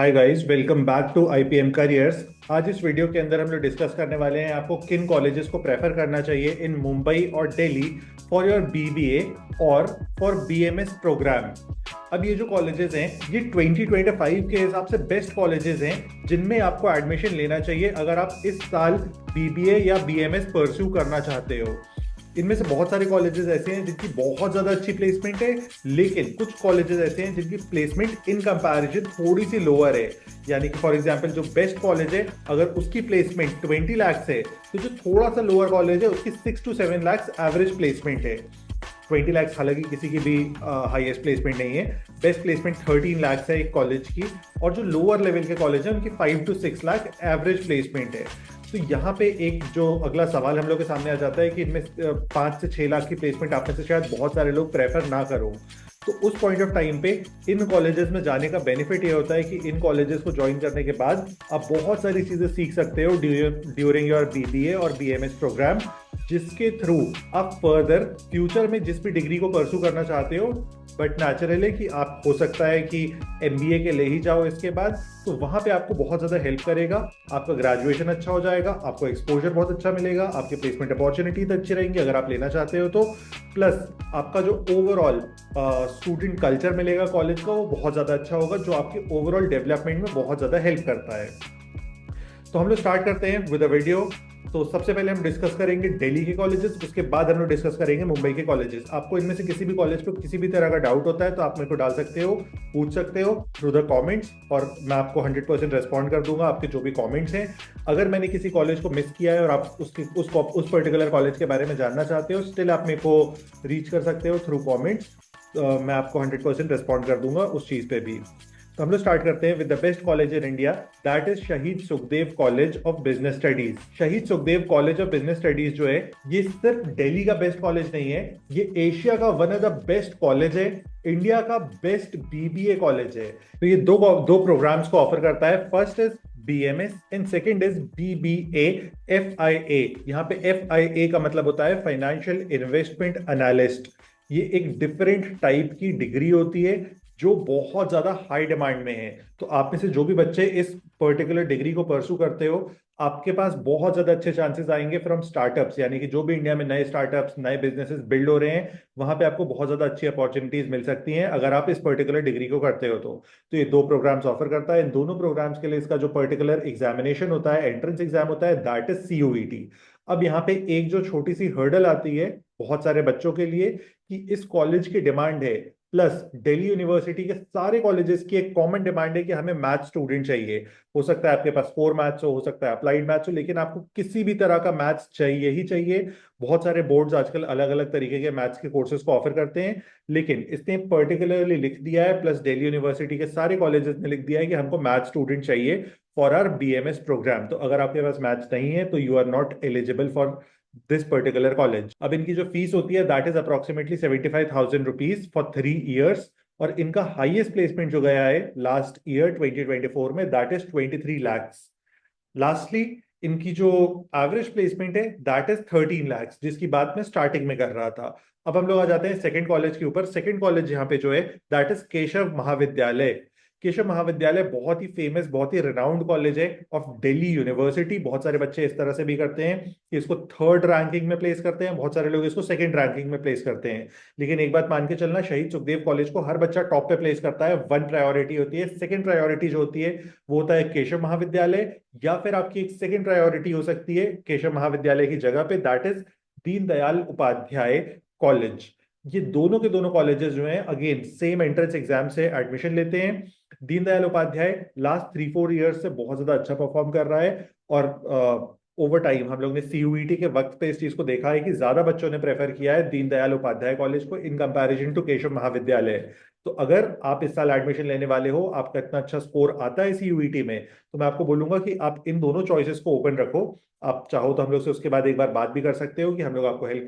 Hi guys, welcome back to IPM careers. आज इस video के अंदर हम लोग डिस्कस करने वाले हैं आपको किन कॉलेजेस को प्रेफर करना चाहिए इन मुंबई और दिल्ली फॉर योर बीबीए और फॉर बीएमएस प्रोग्राम। अब ये जो कॉलेजेस हैं ये 2025 के हिसाब से बेस्ट कॉलेजेस हैं जिनमें आपको एडमिशन लेना चाहिए अगर आप इस साल बीबीए या बीएमएस परस्यू करना चाहते हो। इनमें से बहुत सारे कॉलेजेस ऐसे हैं जिनकी बहुत ज्यादा अच्छी प्लेसमेंट है, लेकिन कुछ कॉलेजेस ऐसे हैं जिनकी प्लेसमेंट इन कंपैरिजन थोड़ी सी लोअर है। यानी कि फॉर एग्जांपल जो बेस्ट कॉलेज है अगर उसकी प्लेसमेंट 20 लाख है तो जो थोड़ा सा लोअर कॉलेज है उसकी 6 to 7 लाख एवरेज प्लेसमेंट है। 20 लाख हालांकि किसी की भी हाईएस्ट प्लेसमेंट नहीं है। बेस्ट प्लेसमेंट 13 लाख है एक कॉलेज की, और जो लोअर लेवल के कॉलेज है उनकी 5 to 6 लाख एवरेज प्लेसमेंट है। तो यहाँ पे एक जो अगला सवाल हम लोग के सामने आ जाता है कि इनमें 5 से 6 लाख की प्लेसमेंट आप में से शायद बहुत सारे लोग प्रेफर ना करो। तो उस पॉइंट ऑफ टाइम पे इन कॉलेजेस में जाने का बेनिफिट ये होता है कि इन कॉलेजेस को ज्वाइन करने के बाद आप बहुत सारी चीजें सीख सकते हो ड्यूरिंग योर बीबीए और बीएमएस प्रोग्राम, जिसके थ्रू आप फर्दर फ्यूचर में जिस भी डिग्री को परसू करना चाहते हो, बट नेचुरल है कि आप हो सकता है कि एमबीए के ले ही जाओ इसके बाद, तो वहां पे आपको बहुत ज्यादा हेल्प करेगा। आपका ग्रेजुएशन अच्छा हो जाएगा, आपको एक्सपोजर बहुत अच्छा मिलेगा, आपके प्लेसमेंट अपॉर्चुनिटीज अच्छी रहेंगी अगर आप लेना चाहते हो तो। प्लस आपका जो ओवरऑल स्टूडेंट कल्चर मिलेगा कॉलेज का वो बहुत ज्यादा अच्छा होगा, जो आपके ओवरऑल डेवलपमेंट में बहुत ज्यादा हेल्प करता है। तो हम लोग स्टार्ट करते हैं विद अ वीडियो। तो सबसे पहले हम डिस्कस करेंगे दिल्ली के कॉलेजेस, उसके बाद हम लोग डिस्कस करेंगे मुंबई के कॉलेजेस। आपको इनमें से किसी भी कॉलेज पे किसी भी तरह का डाउट होता है तो आप मेरे को डाल सकते हो, पूछ सकते हो थ्रू द कमेंट्स, और मैं आपको 100% रेस्पॉन्ड कर दूंगा आपके जो भी कमेंट्स हैं। अगर मैंने किसी कॉलेज को मिस किया है और आप उस पर्टिकुलर कॉलेज के बारे में जानना चाहते हो, स्टिल आप मेरे को रीच कर सकते हो थ्रू कॉमेंट्स। मैं आपको 100% रेस्पॉन्ड कर दूंगा उस चीज पे भी। तो हम लोग स्टार्ट करते हैं with the best college in India, that is Shaheed Sukhdev college of business studies. Shaheed Sukhdev college of business studies जो है ये सिर्फ दिल्ली का बेस्ट कॉलेज नहीं है, ये एशिया का one of the best college है, इंडिया का बेस्ट बीबीए कॉलेज है। तो ये दो दो प्रोग्राम्स को ऑफर करता है। First is BMS and second is BBA FIA. यहाँ पे एफआईए का मतलब होता है फाइनेंशियल इन्वेस्टमेंट एनालिस्ट। ये एक डिफरेंट टाइप की डिग्री होती है जो बहुत ज्यादा हाई डिमांड में है। तो आप में से जो भी बच्चे इस पर्टिकुलर डिग्री को परसू करते हो, आपके पास बहुत ज्यादा अच्छे चांसेस आएंगे फ्रॉम स्टार्टअप्स, यानी कि जो भी इंडिया में नए स्टार्टअप्स नए बिजनेसेस बिल्ड हो रहे हैं वहां पे आपको बहुत ज्यादा अच्छी अपॉर्चुनिटीज मिल सकती हैं अगर आप इस पर्टिकुलर डिग्री को करते हो तो ये दो प्रोग्राम्स ऑफर करता है। इन दोनों प्रोग्राम्स के लिए इसका जो पर्टिकुलर एग्जामिनेशन होता है, एंट्रेंस एग्जाम होता है, दैट इज सीयूईटी। अब यहाँ पे एक जो छोटी सी हर्डल आती है बहुत सारे बच्चों के लिए कि इस कॉलेज की डिमांड है, प्लस दिल्ली यूनिवर्सिटी के सारे कॉलेजेस की एक कॉमन डिमांड है कि हमें मैथ स्टूडेंट चाहिए। हो सकता है आपके पास कोर मैथ्स हो सकता है अप्लाइड मैथ्स हो, लेकिन आपको किसी भी तरह का मैथ्स चाहिए ही चाहिए। बहुत सारे बोर्ड्स आजकल अलग अलग तरीके के मैथ्स के कोर्सेज को ऑफर करते हैं, लेकिन इसने पर्टिकुलरली लिख दिया है, प्लस दिल्ली यूनिवर्सिटी के सारे कॉलेजेस ने लिख दिया है कि हमको मैथ्स स्टूडेंट चाहिए फॉर आवर बीएमएस प्रोग्राम। तो अगर आपके पास मैथ्स नहीं है तो you are not eligible for this particular college. अब इनकी जो फीस होती है that is approximately 75,000 rupees for 3 years, और इनका हाईएस्ट प्लेसमेंट जो गया है लास्ट ईयर 2024 में दैट इज 23 lakhs। लास्टली इनकी जो एवरेज प्लेसमेंट है दैट इज 13 lakhs, जिसकी बात मैं स्टार्टिंग में कर रहा था। अब हम लोग आ जाते हैं सेकंड कॉलेज के ऊपर। सेकंड कॉलेज यहाँ पे जो है दैट इज केशव महाविद्यालय। केशव महाविद्यालय बहुत ही फेमस बहुत ही रिनाउंड कॉलेज है ऑफ दिल्ली यूनिवर्सिटी। बहुत सारे बच्चे इस तरह से भी करते हैं कि इसको थर्ड रैंकिंग में प्लेस करते हैं, बहुत सारे लोग इसको सेकंड रैंकिंग में प्लेस करते हैं। लेकिन एक बात मान के चलना, शहीद सुखदेव कॉलेज को हर बच्चा टॉप पे प्लेस करता है, वन प्रायोरिटी होती है। सेकंड प्रायोरिटी जो होती है वो होता है केशव महाविद्यालय, या फिर आपकी एक सेकंड प्रायोरिटी हो सकती है केशव महाविद्यालय की जगह पे that is Deendayal Upadhyaya college. ये दोनों के दोनों कॉलेजेस जो हैं अगेन सेम एंट्रेंस एग्जाम से एडमिशन लेते हैं। दीनदयाल उपाध्याय लास्ट 3-4 ईयर्स से बहुत ज्यादा अच्छा परफॉर्म कर रहा है, और ओवर टाइम हम लोग ने सीयूईटी के वक्त पे इस चीज को देखा है कि ज्यादा बच्चों ने प्रेफर किया है दीनदयाल उपाध्याय कॉलेज को इन कंपैरिजन टू केशव महाविद्यालय। तो अगर आप इस साल एडमिशन लेने वाले हो, आपका इतना अच्छा स्कोर आता है सीयूईटी में, तो मैं आपको बोलूंगा कि आप इन दोनों चॉइसेस को ओपन रखो। आप चाहो तो हम लोग से उसके बाद एक बार बात भी कर सकते हो कि हम लोग आपको हेल्प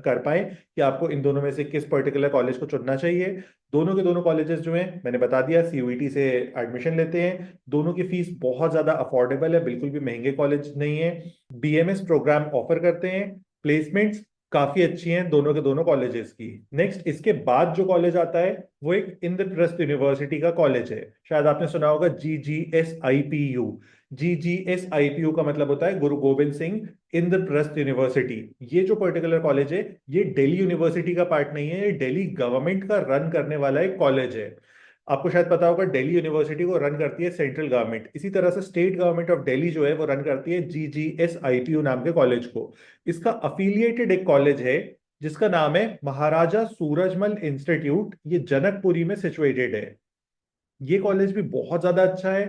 कर पाए कि आपको इन दोनों में से किस पर्टिकुलर कॉलेज को चुनना चाहिए। दोनों के दोनों कॉलेजेस जो हैं मैंने बता दिया सीयूईटी से एडमिशन लेते हैं। दोनों की फीस बहुत ज्यादा अफोर्डेबल है, बिल्कुल भी महंगे कॉलेज नहीं है। बीएमएस प्रोग्राम ऑफर करते हैं, प्लेसमेंट्स काफी अच्छी हैं दोनों के दोनों कॉलेजेस की। नेक्स्ट इसके बाद जो कॉलेज आता है वो एक इंद्रप्रस्थ यूनिवर्सिटी का कॉलेज है। शायद आपने सुना होगा GGSIPU। GGSIPU का मतलब होता है गुरु गोविंद सिंह इंद्रप्रस्थ यूनिवर्सिटी। ये जो पर्टिकुलर कॉलेज है ये दिल्ली यूनिवर्सिटी का पार्ट नहीं है, ये दिल्ली गवर्नमेंट का रन करने वाला एक कॉलेज है। आपको शायद पता होगा दिल्ली यूनिवर्सिटी को रन करती है सेंट्रल गवर्नमेंट, इसी तरह से स्टेट गवर्नमेंट ऑफ दिल्ली जो है वो रन करती है GGSIPU नाम के कॉलेज को। इसका अफिलिएटेड एक कॉलेज है जिसका नाम है महाराजा सूरजमल इंस्टीट्यूट, ये जनकपुरी में सिचुएटेड है। ये कॉलेज भी बहुत ज्यादा अच्छा है,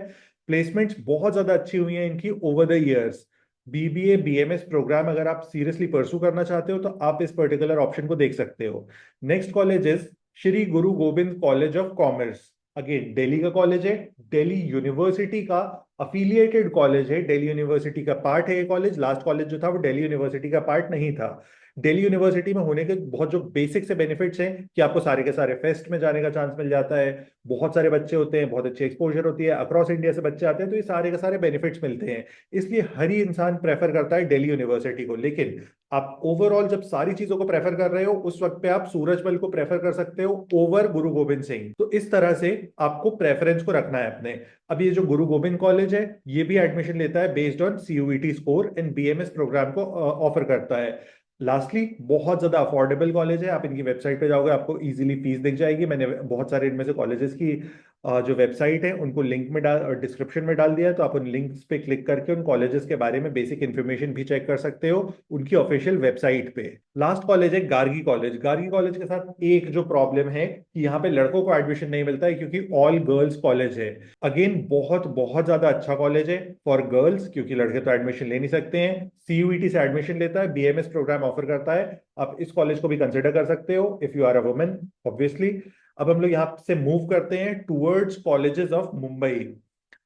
प्लेसमेंट्स बहुत ज्यादा अच्छी हुई हैं इनकी over the years. BBA BMS program अगर आप सीरियसली परसू करना चाहते हो तो आप इस पर्टिकुलर ऑप्शन को देख सकते हो। Next college is Shri Guru Govind college of commerce. Again Delhi का कॉलेज है, दिल्ली यूनिवर्सिटी का अफिलिएटेड कॉलेज है, दिल्ली यूनिवर्सिटी का पार्ट है ये कॉलेज। लास्ट कॉलेज जो था वो दिल्ली यूनिवर्सिटी का पार्ट नहीं था। दिल्ली यूनिवर्सिटी में होने के बहुत जो बेसिक से बेनिफिट्स हैं कि आपको सारे के सारे फेस्ट में जाने का चांस मिल जाता है, बहुत सारे बच्चे होते हैं, बहुत अच्छी एक्सपोजर होती है, अक्रॉस इंडिया से बच्चे आते हैं, तो ये सारे के सारे बेनिफिट्स मिलते हैं। इसलिए हर ही इंसान प्रेफर करता है दिल्ली यूनिवर्सिटी को। लेकिन आप ओवरऑल जब सारी चीजों को प्रेफर कर रहे हो उस वक्त पे आप सूरजमल को प्रेफर कर सकते हो ओवर गुरु गोविंद सिंह। तो इस तरह से आपको प्रेफरेंस को रखना है अपने। अब ये जो गुरु गोविंद कॉलेज है ये भी एडमिशन लेता है based on CUET score and BMS program को ऑफर करता है। लास्टली बहुत ज्यादा अफोर्डेबल कॉलेज है, आप इनकी वेबसाइट पे जाओगे आपको इजीली फीस दिख जाएगी। मैंने बहुत सारे इनमें से कॉलेजेस की जो वेबसाइट है उनको लिंक में डाल डिस्क्रिप्शन में डाल दिया है, तो आप उन लिंक्स पे क्लिक करके उन कॉलेजेस के बारे में बेसिक इन्फॉर्मेशन भी चेक कर सकते हो उनकी ऑफिशियल वेबसाइट पे। लास्ट कॉलेज है गार्गी कॉलेज। गार्गी कॉलेज के साथ एक जो प्रॉब्लम है कि यहाँ पे लड़कों को एडमिशन नहीं मिलता है क्योंकि ऑल गर्ल्स कॉलेज है। अगेन बहुत बहुत ज्यादा अच्छा कॉलेज है फॉर गर्ल्स, क्योंकि लड़के तो एडमिशन ले नहीं सकते हैं। CUET से एडमिशन लेता है, BMS प्रोग्राम ऑफर करता है। आप इस कॉलेज को भी कंसिडर कर सकते हो if you are a women obviously. अब हम लोग यहाँ से मूव करते हैं टूवर्ड्स कॉलेजेस ऑफ मुंबई।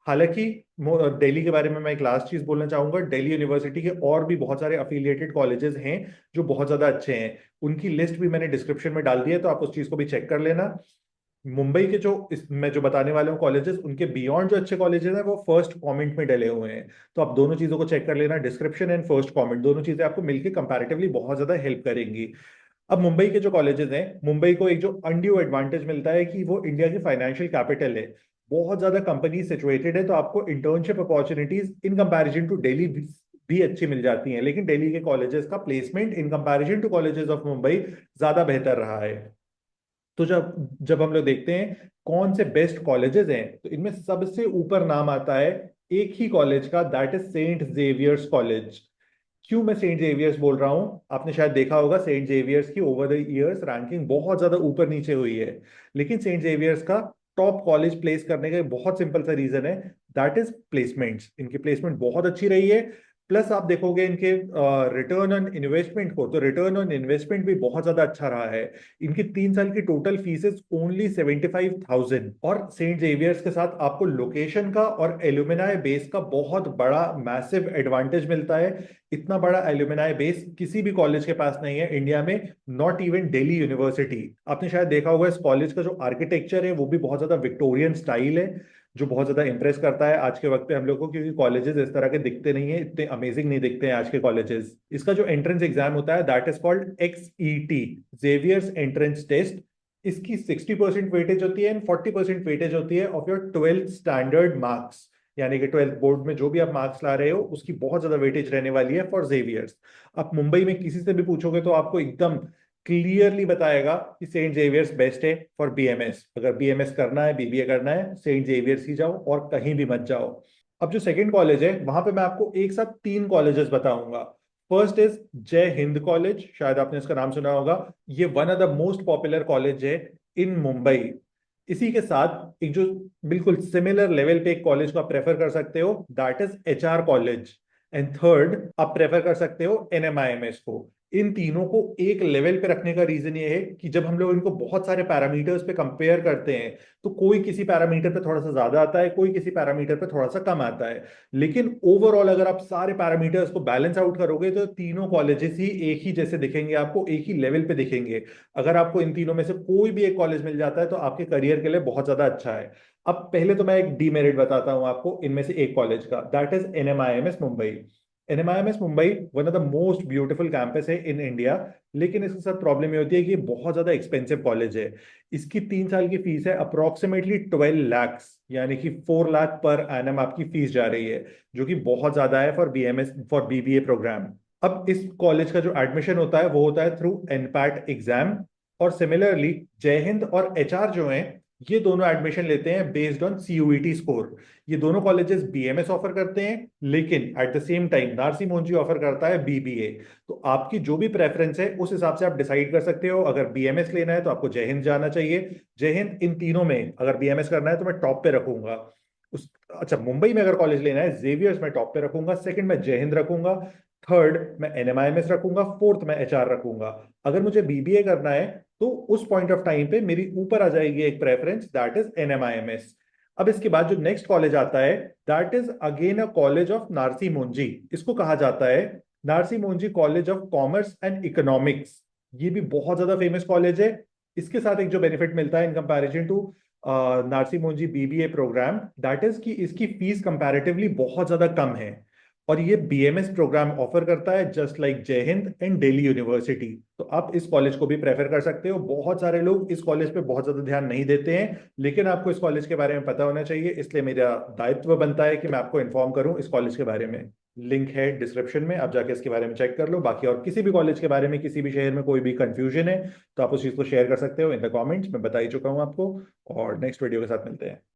हालांकि दिल्ली के बारे में मैं एक लास्ट चीज बोलना चाहूंगा, दिल्ली यूनिवर्सिटी के और भी बहुत सारे अफिलिएटेड कॉलेजेस हैं जो बहुत ज्यादा अच्छे हैं, उनकी लिस्ट भी मैंने डिस्क्रिप्शन में डाल दी है, तो आप उस चीज को भी चेक कर लेना। मुंबई के जो मैं जो बताने वाले हूँ कॉलेजेस, उनके बियॉन्ड जो अच्छे कॉलेजेस हैं वो फर्स्ट कमेंट में डले हुए हैं, तो आप दोनों चीजों को चेक कर लेना। डिस्क्रिप्शन एंड फर्स्ट कमेंट दोनों चीजें आपको मिलकर कंपैरेटिवली बहुत ज्यादा हेल्प करेंगी। अब मुंबई के जो कॉलेजेस हैं, मुंबई को एक जो अनड्यू एडवांटेज मिलता है कि वो इंडिया की फाइनेंशियल कैपिटल है, बहुत ज्यादा कंपनी सिचुएटेड है, तो आपको internship opportunities in comparison to Delhi भी अच्छी मिल जाती हैं। लेकिन दिल्ली के कॉलेजेस का placement in comparison to colleges of Mumbai ज्यादा बेहतर रहा है। तो जब जब हम लोग देखते हैं कौन से बेस्ट कॉलेजेस हैं तो इनमें सबसे ऊपर नाम आता है एक ही कॉलेज का, that is saint Xavier's college. क्यों मैं सेंट जेवियर्स बोल रहा हूं, आपने शायद देखा होगा सेंट जेवियर्स की ओवर द इयर्स रैंकिंग बहुत ज्यादा ऊपर नीचे हुई है। लेकिन सेंट जेवियर्स का टॉप कॉलेज प्लेस करने का एक बहुत सिंपल सा रीजन है, दैट इज प्लेसमेंट्स। इनकी प्लेसमेंट बहुत अच्छी रही है। प्लस आप देखोगे इनके रिटर्न ऑन इन्वेस्टमेंट को, तो रिटर्न ऑन इन्वेस्टमेंट भी बहुत ज्यादा अच्छा रहा है। इनकी 3 साल की टोटल फीसेस ओनली 75,000। और सेंट जेवियर्स के साथ आपको लोकेशन का और एल्यूमिनाई बेस का बहुत बड़ा मैसिव एडवांटेज मिलता है। इतना बड़ा एल्यूमिनाई बेस किसी भी कॉलेज के पास नहीं है इंडिया में, नॉट इवन दिल्ली यूनिवर्सिटी। आपने शायद देखा होगा इस कॉलेज का जो आर्किटेक्चर है वो भी बहुत ज्यादा विक्टोरियन स्टाइल है, जो बहुत ज्यादा इंप्रेस करता है आज के वक्त पे हम लोग को, क्योंकि कॉलेजेस इस तरह के दिखते नहीं है, इतने अमेजिंग नहीं दिखते हैं आज के कॉलेजेस। इसका जो एंट्रेंस एग्जाम होता है that is called XET, Xavier's entrance test. इसकी 60% वेटेज होती है एंड 40% वेटेज होती है of your 12th standard marks, यानी कि 12th बोर्ड में जो भी आप मार्क्स ला रहे हो उसकी बहुत ज्यादा वेटेज रहने वाली है फॉर जेवियर्स। आप मुंबई में किसी से भी पूछोगे तो आपको एकदम क्लियरली बताएगा कि सेंट जेवियर्स बेस्ट है फॉर BMS। अगर BMS करना है, BBA करना है, सेंट जेवियर्स ही जाओ और कहीं भी मत जाओ। अब जो सेकंड कॉलेज है वहां पे मैं आपको एक साथ 3 कॉलेजेस बताऊंगा। फर्स्ट इज जय हिंद कॉलेज, शायद आपने इसका नाम सुना होगा। ये one of the most popular college है इन मुंबई। इसी के साथ एक जो बिल्कुल सिमिलर लेवल पे एक कॉलेज को आप प्रेफर कर सकते हो that is HR college. And third आप प्रेफर कर सकते हो NMIMS को। इन तीनों को एक लेवल पे रखने का रीजन ये है कि जब हम लोग इनको बहुत सारे पैरामीटर्स पे कंपेयर करते हैं तो कोई किसी पैरामीटर पे थोड़ा सा ज्यादा आता है, कोई किसी पैरामीटर पे थोड़ा सा कम आता है, लेकिन ओवरऑल अगर आप सारे पैरामीटर्स को बैलेंस आउट करोगे तो तीनों कॉलेजेस ही एक ही जैसे दिखेंगे, आपको एक ही लेवल पे दिखेंगे। अगर आपको इन तीनों में से कोई भी एक कॉलेज मिल जाता है तो आपके करियर के लिए बहुत ज्यादा अच्छा है। अब पहले तो मैं एक डीमेरिट बताता हूं आपको इनमें से एक कॉलेज का, that is NMIMS Mumbai. NMIMS Mumbai one of the most beautiful campus है इन इंडिया, लेकिन इसके साथ प्रॉब्लम ये होती है कि ये बहुत ज्यादा एक्सपेंसिव कॉलेज है। इसकी 3 साल की फीस है अप्रोक्सीमेटली 12 लाख, यानी कि 4 लाख पर एनम आपकी फीस जा रही है, जो कि बहुत ज्यादा है for BMS, for BBA program. अब इस कॉलेज का जो एडमिशन होता है वो होता है थ्रू एनपैट एग्जाम। और सिमिलरली जय हिंद और एचआर जो हैं, ये दोनों एडमिशन लेते हैं बेस्ड ऑन सीयूईटी स्कोर। ये दोनों कॉलेजेस बीएमएस ऑफर करते हैं, लेकिन at the same time Narsee Monjee offer करता है बीबीए। तो आपकी जो भी प्रेफरेंस है उस हिसाब से आप डिसाइड कर सकते हो। अगर बीएमएस लेना है तो आपको जय हिंद जाना चाहिए। जय हिंद इन तीनों में अगर बीएमएस करना है तो मैं टॉप पे रखूंगा। उस अच्छा, मुंबई में अगर कॉलेज लेना है, जेवियर्स मैं टॉप पे रखूंगा, सेकंड में जय हिंद रखूंगा, थर्ड मैं एनएमआईएमएस रखूंगा, फोर्थ मैं एचआर रखूंगा। अगर मुझे बीबीए करना है तो उस पॉइंट ऑफ टाइम पे मेरी ऊपर आ जाएगी एक प्रेफरेंस, दैट इज एनएमआईएमएस। अब इसके बाद जो नेक्स्ट कॉलेज आता है, that is again a college of Narsee Monjee. इसको कहा जाता है Narsee Monjee college of commerce and economics. ये भी बहुत ज्यादा फेमस कॉलेज है। इसके साथ एक जो बेनिफिट मिलता है in comparison to Narsee Monjee BBA program, that is कि इसकी फीस कंपैरेटिवली बहुत ज्यादा कम है। और ये बीएमएस प्रोग्राम ऑफर करता है जस्ट लाइक जय हिंद एंड दिल्ली यूनिवर्सिटी। तो आप इस कॉलेज को भी प्रेफर कर सकते हो। बहुत सारे लोग इस कॉलेज पे बहुत ज्यादा ध्यान नहीं देते हैं, लेकिन आपको इस कॉलेज के बारे में पता होना चाहिए, इसलिए मेरा दायित्व बनता है कि मैं आपको इन्फॉर्म करूं इस कॉलेज के बारे में। लिंक है डिस्क्रिप्शन में, आप जाके इसके बारे में चेक कर लो। बाकी और किसी भी कॉलेज के बारे में, किसी भी शहर में कोई भी कंफ्यूजन है तो आप उस चीज को शेयर कर सकते हो इन द कमेंट्स, मैं बता ही चुका हूं आपको। और नेक्स्ट वीडियो के साथ मिलते हैं।